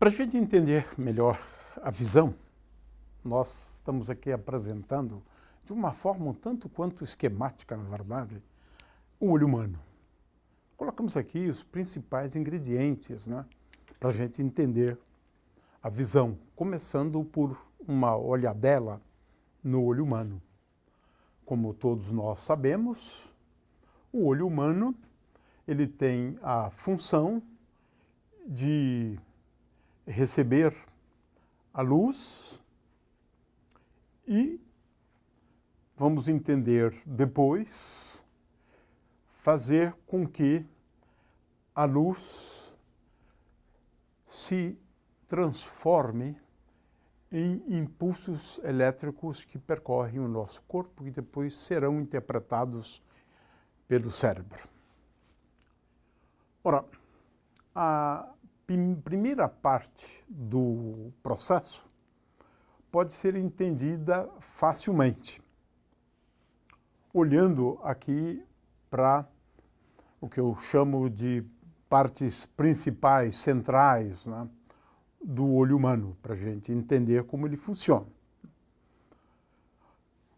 Para a gente entender melhor a visão, nós estamos aqui apresentando de uma forma um tanto quanto esquemática, na verdade, o olho humano. Colocamos aqui os principais ingredientes, para a gente entender a visão, começando por uma olhadela no olho humano. Como todos nós sabemos, o olho humano ele tem a função de receber a luz e, vamos entender depois, fazer com que a luz se transforme em impulsos elétricos que percorrem o nosso corpo e depois serão interpretados pelo cérebro. Ora, a primeira parte do processo pode ser entendida facilmente, olhando aqui para o que eu chamo de partes principais, centrais, do olho humano, para a gente entender como ele funciona.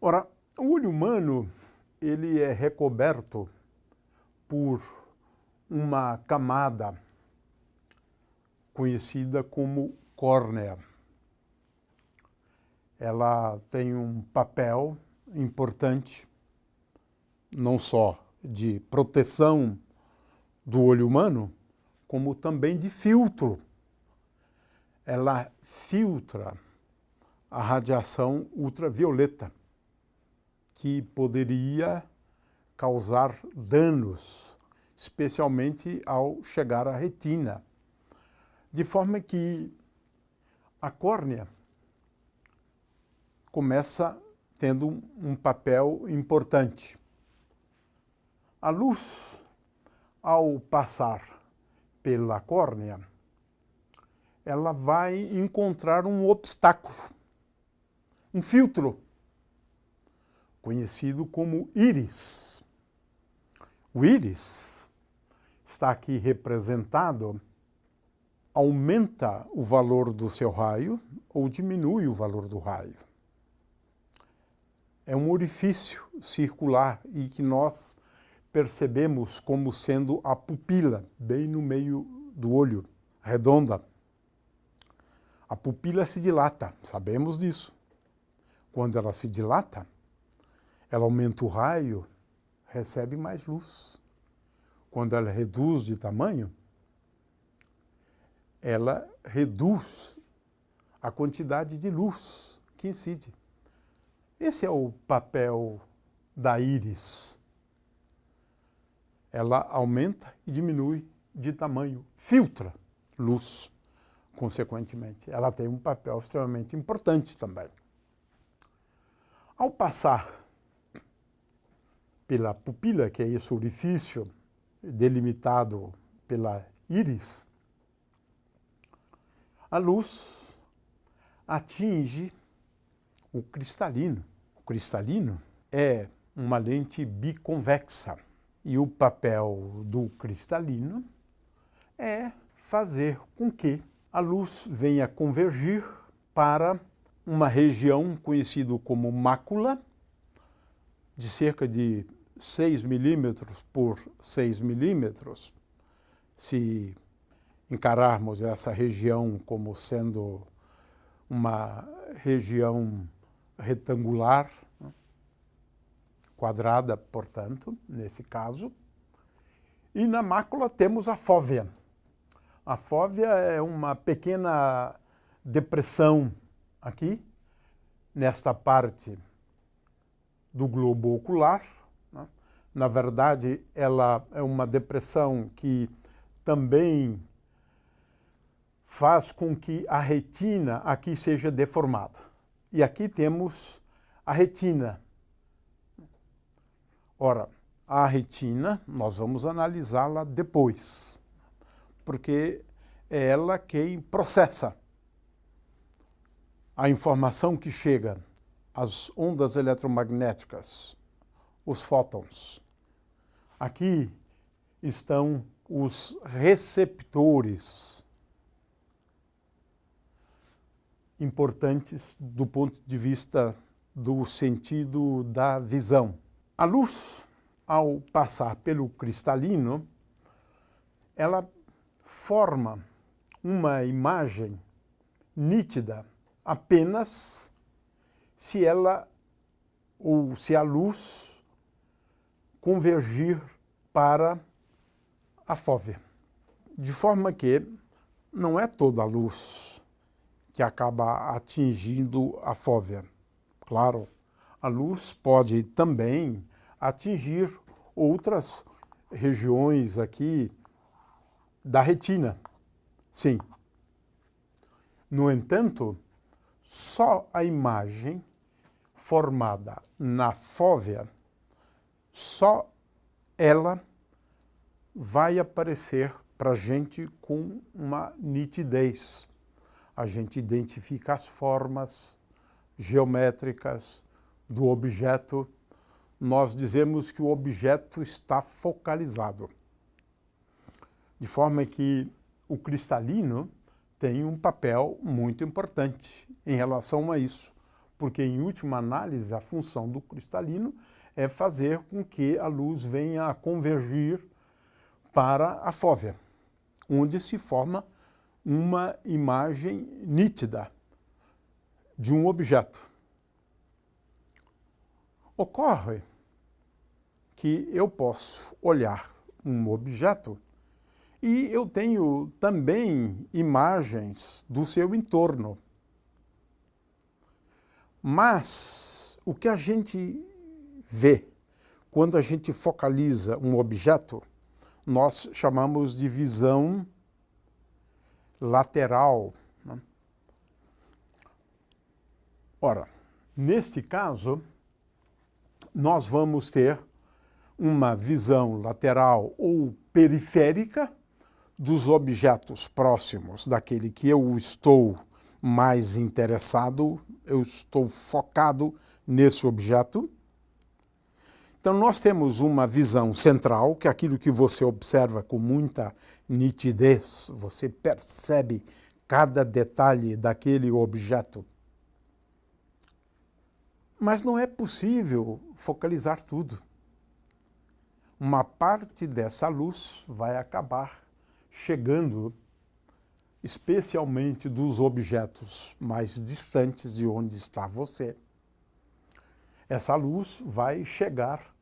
Ora, o olho humano ele é recoberto por uma camada conhecida como córnea. Ela tem um papel importante, não só de proteção do olho humano, como também de filtro. Ela filtra a radiação ultravioleta, que poderia causar danos, especialmente ao chegar à retina. De forma que a córnea começa tendo um papel importante. A luz, ao passar pela córnea, ela vai encontrar um obstáculo, um filtro, conhecido como íris. O íris está aqui representado, aumenta o valor do seu raio ou diminui o valor do raio. É um orifício circular e que nós percebemos como sendo a pupila, bem no meio do olho, redonda. A pupila se dilata, sabemos disso. Quando ela se dilata, ela aumenta o raio, recebe mais luz. Quando ela reduz de tamanho, ela reduz a quantidade de luz que incide. Esse é o papel da íris. Ela aumenta e diminui de tamanho, filtra luz, consequentemente. Ela tem um papel extremamente importante também. Ao passar pela pupila, que é esse orifício delimitado pela íris, a luz atinge o cristalino. O cristalino é uma lente biconvexa e o papel do cristalino é fazer com que a luz venha convergir para uma região conhecida como mácula, de cerca de 6 milímetros por 6 milímetros, se encararmos essa região como sendo uma região retangular, quadrada, portanto, nesse caso. E na mácula temos a fóvea. A fóvea é uma pequena depressão aqui, nesta parte do globo ocular. Na verdade, ela é uma depressão que também faz com que a retina aqui seja deformada. E aqui temos a retina. Ora, a retina, nós vamos analisá-la depois, porque é ela quem processa a informação que chega, as ondas eletromagnéticas, os fótons. Aqui estão os receptores importantes do ponto de vista do sentido da visão. A luz, ao passar pelo cristalino, ela forma uma imagem nítida apenas se ela ou se a luz convergir para a fóvea. De forma que não é toda a luz que acaba atingindo a fóvea. Claro, a luz pode também atingir outras regiões aqui da retina. Sim. No entanto, só a imagem formada na fóvea, só ela vai aparecer para a gente com uma nitidez. A gente identifica as formas geométricas do objeto. Nós dizemos que o objeto está focalizado. De forma que o cristalino tem um papel muito importante em relação a isso, porque, em última análise, a função do cristalino é fazer com que a luz venha a convergir para a fóvea, onde se forma uma imagem nítida de um objeto. Ocorre que eu posso olhar um objeto e eu tenho também imagens do seu entorno. Mas o que a gente vê quando a gente focaliza um objeto, nós chamamos de visão lateral. Ora, neste caso, nós vamos ter uma visão lateral ou periférica dos objetos próximos daquele que eu estou mais interessado, eu estou focado nesse objeto. Então, nós temos uma visão central, que é aquilo que você observa com muita nitidez, você percebe cada detalhe daquele objeto. Mas não é possível focalizar tudo. Uma parte dessa luz vai acabar chegando, especialmente dos objetos mais distantes de onde está você. Essa luz vai chegar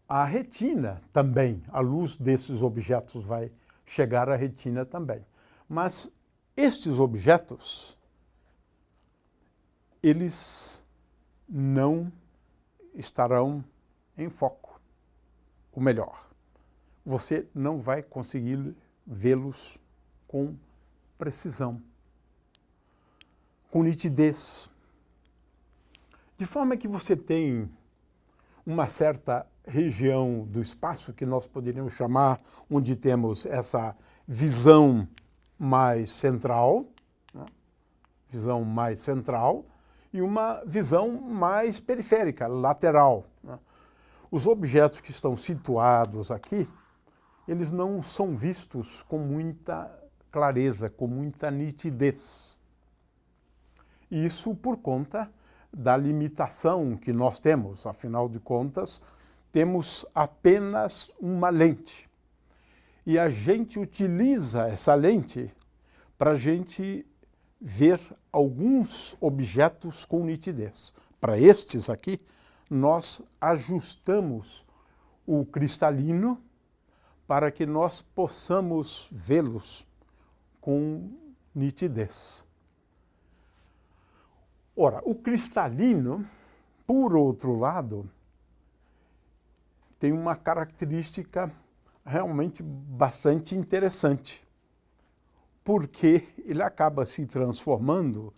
à retina também. A luz desses objetos vai chegar à retina também. Mas estes objetos, eles não estarão em foco. Ou melhor, você não vai conseguir vê-los com precisão, com nitidez. De forma que você tem uma certa região do espaço que nós poderíamos chamar, onde temos essa visão mais central, né? Visão mais central, e uma visão mais periférica, lateral, né? Os objetos que estão situados aqui, eles não são vistos com muita clareza, com muita nitidez. Isso por conta da limitação que nós temos. Afinal de contas, temos apenas uma lente. E a gente utiliza essa lente para a gente ver alguns objetos com nitidez. Para estes aqui, nós ajustamos o cristalino para que nós possamos vê-los com nitidez. Ora, o cristalino, por outro lado, tem uma característica realmente bastante interessante, porque ele acaba se transformando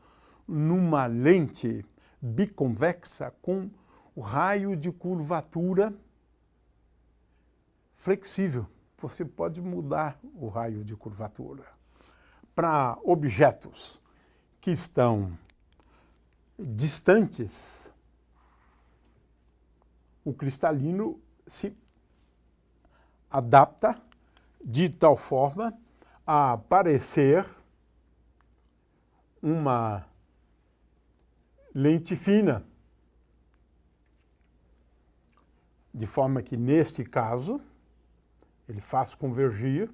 numa lente biconvexa com o raio de curvatura flexível. Você pode mudar o raio de curvatura. Para objetos que estão distantes, o cristalino se adapta de tal forma a parecer uma lente fina. De forma que, neste caso, ele faz convergir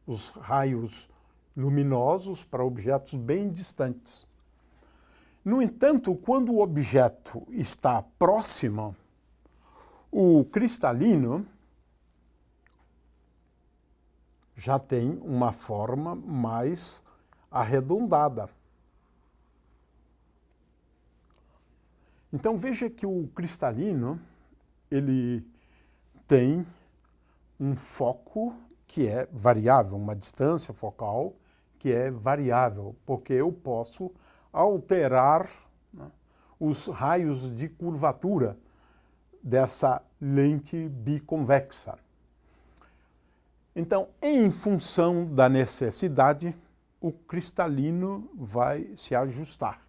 os raios luminosos para objetos bem distantes. No entanto, quando o objeto está próximo, o cristalino já tem uma forma mais arredondada. Então veja que o cristalino ele tem um foco que é variável, uma distância focal que é variável, porque eu posso alterar, né, os raios de curvatura dessa lente biconvexa. Então, em função da necessidade, o cristalino vai se ajustar.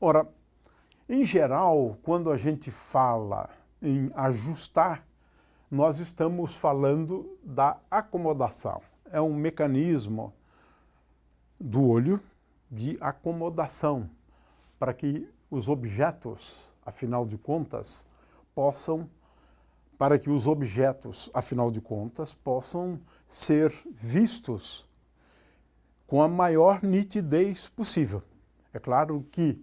Ora, em geral, quando a gente fala em ajustar, nós estamos falando da acomodação. É um mecanismo do olho de acomodação para que os objetos, afinal de contas, possam ser vistos com a maior nitidez possível. É claro que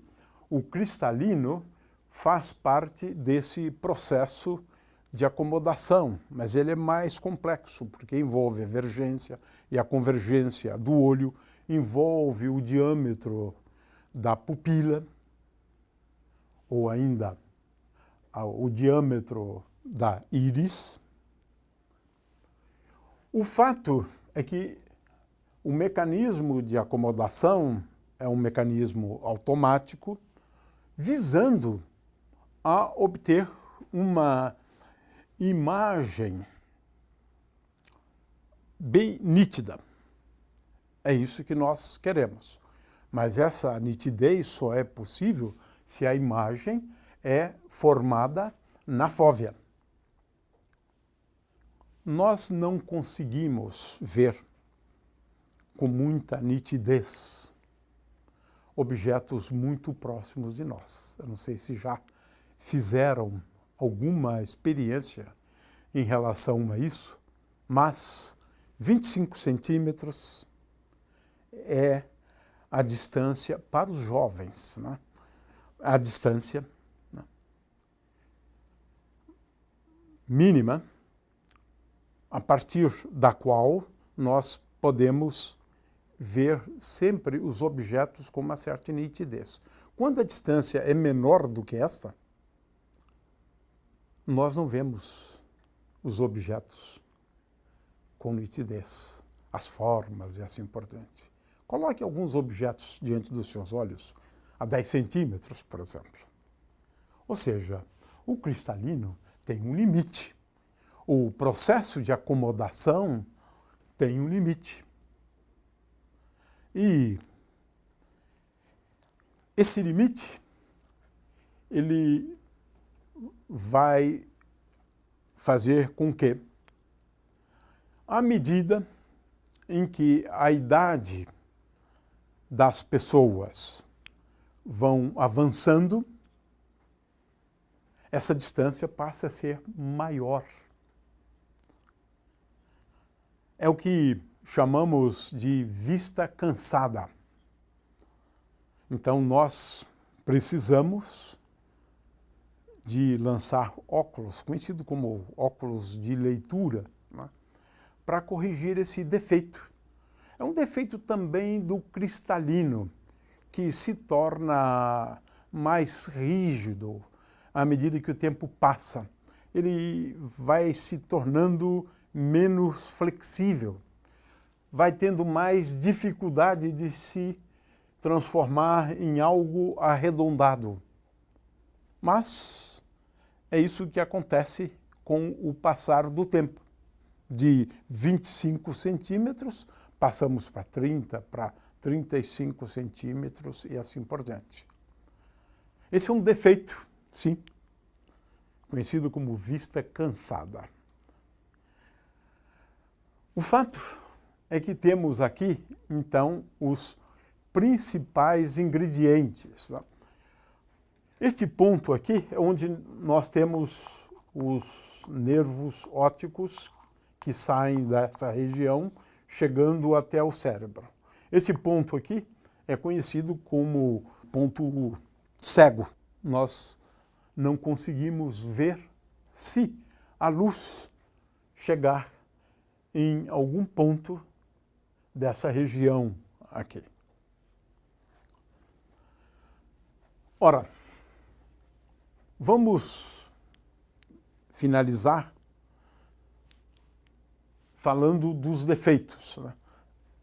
o cristalino faz parte desse processo de acomodação, mas ele é mais complexo, porque envolve a divergência e a convergência do olho, envolve o diâmetro da pupila, ou ainda o diâmetro da íris. O fato é que o mecanismo de acomodação é um mecanismo automático, visando a obter uma imagem bem nítida. É isso que nós queremos. Mas essa nitidez só é possível se a imagem é formada na fóvea. Nós não conseguimos ver com muita nitidez objetos muito próximos de nós. Eu não sei se já fizeram alguma experiência em relação a isso, mas 25 centímetros é a distância para os jovens, né? A distância, né, mínima a partir da qual nós podemos ver sempre os objetos com uma certa nitidez. Quando a distância é menor do que esta, nós não vemos os objetos com nitidez, as formas e assim por diante. Coloque alguns objetos diante dos seus olhos, a 10 centímetros, por exemplo. Ou seja, o cristalino tem um limite. O processo de acomodação tem um limite. E esse limite, ele vai fazer com que, à medida em que a idade das pessoas vão avançando, essa distância passa a ser maior. É o que chamamos de vista cansada. Então, nós precisamos de lançar óculos, conhecido como óculos de leitura, né, para corrigir esse defeito. É um defeito também do cristalino, que se torna mais rígido à medida que o tempo passa. Ele vai se tornando menos flexível, vai tendo mais dificuldade de se transformar em algo arredondado. Mas é isso que acontece com o passar do tempo. De 25 centímetros, passamos para 30, para 35 centímetros e assim por diante. Esse é um defeito, sim, conhecido como vista cansada. O fato é que temos aqui, então, os principais ingredientes. Tá? Este ponto aqui é onde nós temos os nervos ópticos que saem dessa região, chegando até o cérebro. Esse ponto aqui é conhecido como ponto cego. Nós não conseguimos ver se a luz chegar em algum ponto dessa região aqui. Ora, vamos finalizar falando dos defeitos. Né?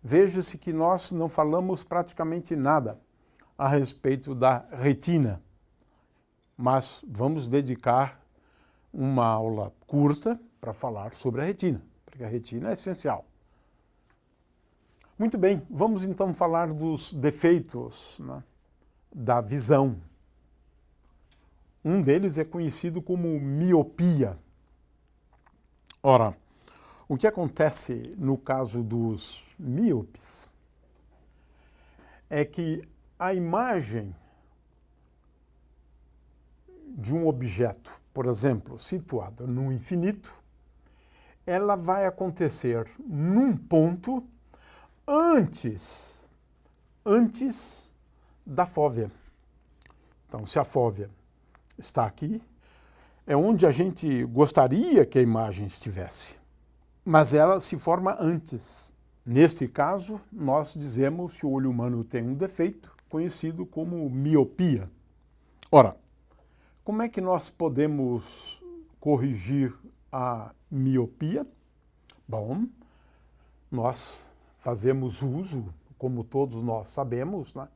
Veja-se que nós não falamos praticamente nada a respeito da retina, mas vamos dedicar uma aula curta para falar sobre a retina, porque a retina é essencial. Muito bem, vamos então falar dos defeitos, né, da visão. Um deles é conhecido como miopia. Ora, o que acontece no caso dos míopes é que a imagem de um objeto, por exemplo, situado no infinito, ela vai acontecer num ponto antes da fóvea. Então, se a fóvea está aqui, é onde a gente gostaria que a imagem estivesse, mas ela se forma antes. Neste caso, nós dizemos que o olho humano tem um defeito conhecido como miopia. Ora, como é que nós podemos corrigir a miopia? Bom, nós fazemos uso, como todos nós sabemos, né,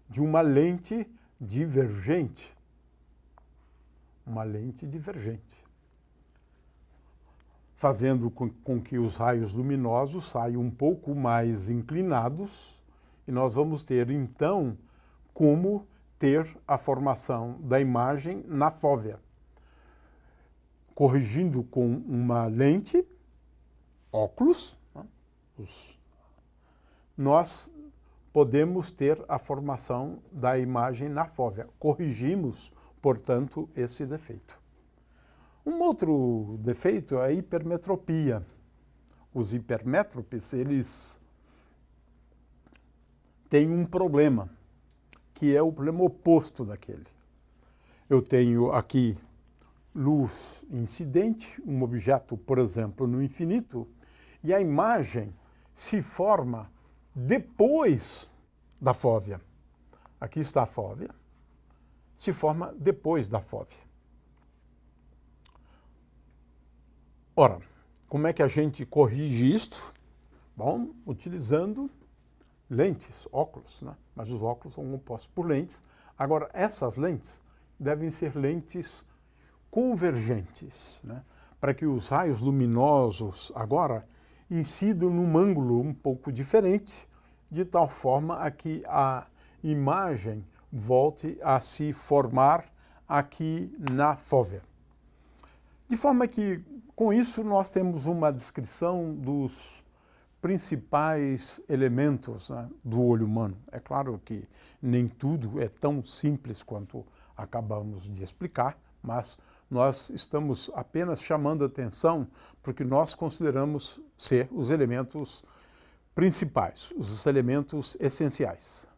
de uma lente divergente. Uma lente divergente. Fazendo com que os raios luminosos saiam um pouco mais inclinados, e nós vamos ter, então, como ter a formação da imagem na fóvea. Corrigindo com uma lente, óculos, né, nós podemos ter a formação da imagem na fóvea. Corrigimos, portanto, esse defeito. Um outro defeito é a hipermetropia. Os hipermétropes, eles têm um problema, que é o problema oposto daquele. Eu tenho aqui luz incidente, um objeto, por exemplo, no infinito, e a imagem se forma depois da fóvea. Aqui está a fóvea, se forma depois da fóvea. Ora, como é que a gente corrige isto? Bom, utilizando lentes, óculos, né? Mas os óculos são compostos por lentes. Agora, essas lentes devem ser lentes convergentes, né? Para que os raios luminosos agora incidam num ângulo um pouco diferente, de tal forma a que a imagem volte a se formar aqui na fóvea. De forma que, com isso, nós temos uma descrição dos principais elementos, né, do olho humano. É claro que nem tudo é tão simples quanto acabamos de explicar, mas nós estamos apenas chamando a atenção porque nós consideramos ser os elementos principais, os elementos essenciais.